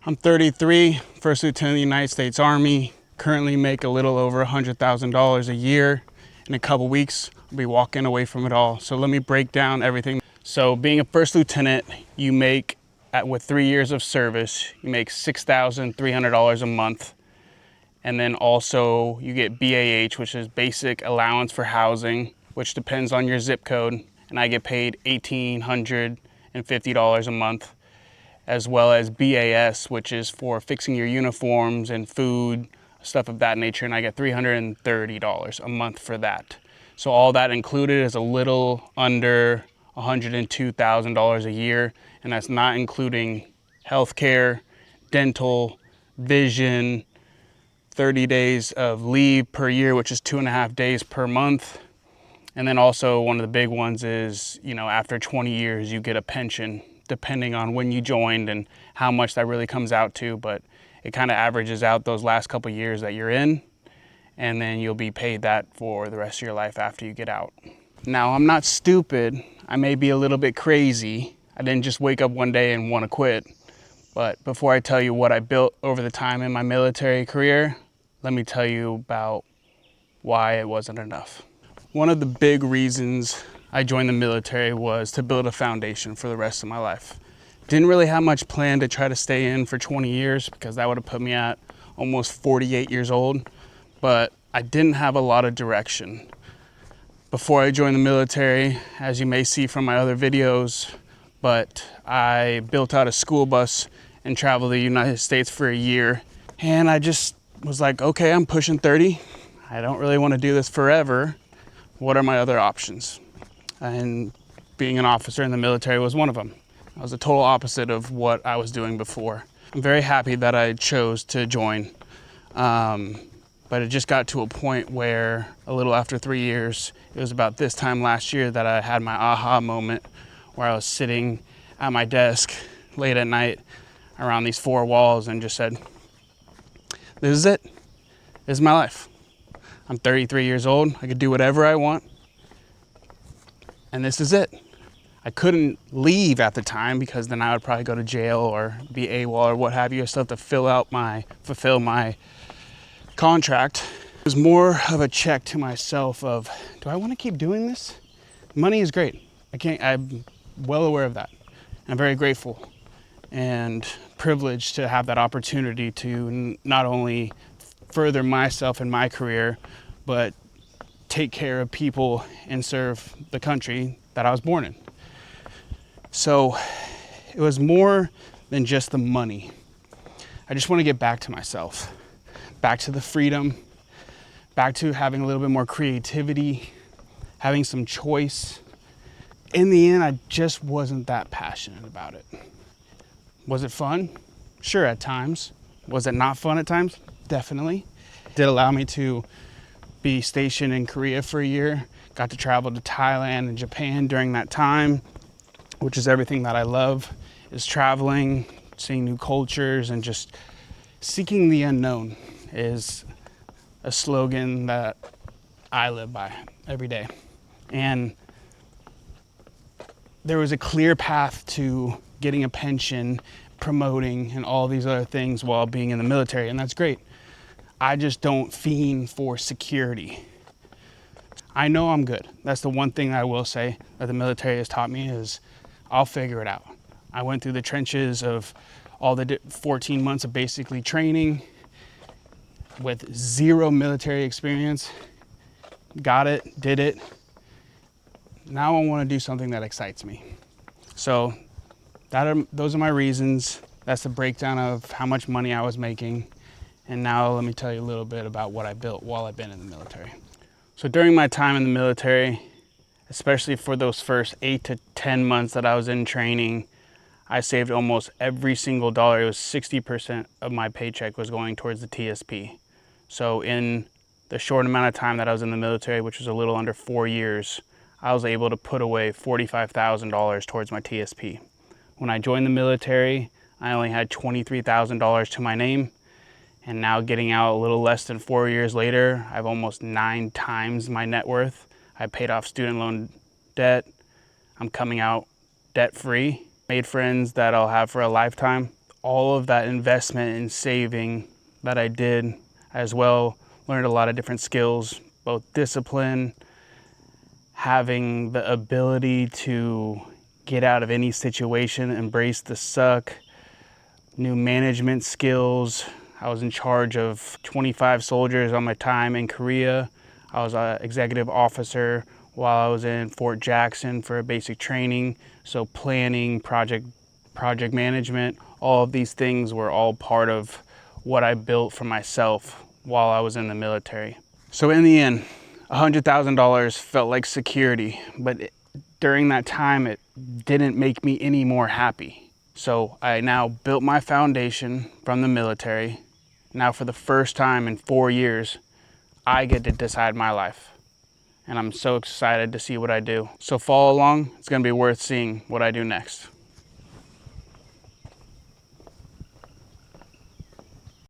I'm 33, first lieutenant of the United States Army, currently make a little over $100,000 a year. In a couple weeks, I'll be walking away from it all. So let me break down everything. So being a first lieutenant, you make, with 3 years of service, you make $6,300 a month. And then also you get BAH, which is basic allowance for housing, which depends on your zip code. And I get paid $1,850 a month, as well as BAS, which is for fixing your uniforms and food, stuff of that nature, and I get $330 a month for that. So all that included is a little under $102,000 a year, and that's not including healthcare, dental, vision, 30 days of leave per year, which is 2.5 days per month. And then also one of the big ones is, after 20 years, you get a pension, depending on when you joined and how much that really comes out to, but it kind of averages out those last couple of years that you're in, and then you'll be paid that for the rest of your life after you get out. Now, I'm not stupid. I may be a little bit crazy. I didn't just wake up one day and want to quit. But before I tell you what I built over the time in my military career, let me tell you about why it wasn't enough. One of the big reasons I joined the military was to build a foundation for the rest of my life. Didn't really have much plan to try to stay in for 20 years because that would have put me at almost 48 years old, but I didn't have a lot of direction. Before I joined the military, as you may see from my other videos, but I built out a school bus and traveled the United States for a year, and I just was like, okay, I'm pushing 30. I don't really want to do this forever. What are my other options? And being an officer in the military was one of them. I was the total opposite of what I was doing before. I'm very happy that I chose to join, but it just got to a point where a little after 3 years, it was about this time last year that I had my aha moment where I was sitting at my desk late at night around these 4 walls and just said, this is it. This is my life. I'm 33 years old. I could do whatever I want. And this is it. I couldn't leave at the time because then I would probably go to jail or be AWOL or what have you. I still have to fulfill my contract. It was more of a check to myself of, do I want to keep doing this? Money is great. I'm well aware of that. I'm very grateful and privileged to have that opportunity to not only further myself in my career, but take care of people and serve the country that I was born in. So it was more than just the money. I just want to get back to myself, back to the freedom, back to having a little bit more creativity, having some choice. In the end, I just wasn't that passionate about it. Was it fun? Sure, at times. Was it not fun at times? Definitely. It did allow me to be stationed in Korea for a year. Got to travel to Thailand and Japan during that time, which is everything that I love, is traveling, seeing new cultures, and just seeking the unknown is a slogan that I live by every day. And there was a clear path to getting a pension, promoting, and all these other things while being in the military, and that's great. I just don't fiend for security. I know I'm good. That's the one thing I will say that the military has taught me is I'll figure it out. I went through the trenches of all the 14 months of basically training with 0 military experience. Got it, did it. Now I want to do something that excites me. So those are my reasons. That's the breakdown of how much money I was making. And now let me tell you a little bit about what I built while I've been in the military. So during my time in the military, especially for those first 8 to 10 months that I was in training, I saved almost every single dollar. It was 60% of my paycheck was going towards the TSP. So in the short amount of time that I was in the military, which was a little under 4 years, I was able to put away $45,000 towards my TSP. When I joined the military, I only had $23,000 to my name. And now getting out a little less than 4 years later, I have almost 9 times my net worth. I paid off student loan debt. I'm coming out debt-free. Made friends that I'll have for a lifetime. all of that investment in saving that I did as well, learned a lot of different skills, both discipline, having the ability to get out of any situation, embrace the suck, new management skills. I was in charge of 25 soldiers on my time in Korea. I was an executive officer while I was in Fort Jackson for basic training. So planning, project management, all of these things were all part of what I built for myself while I was in the military. So in the end, $100,000 felt like security, but during that time, it didn't make me any more happy. So I now built my foundation from the military. Now for the first time in 4 years, I get to decide my life. And I'm so excited to see what I do. So follow along, it's gonna be worth seeing what I do next.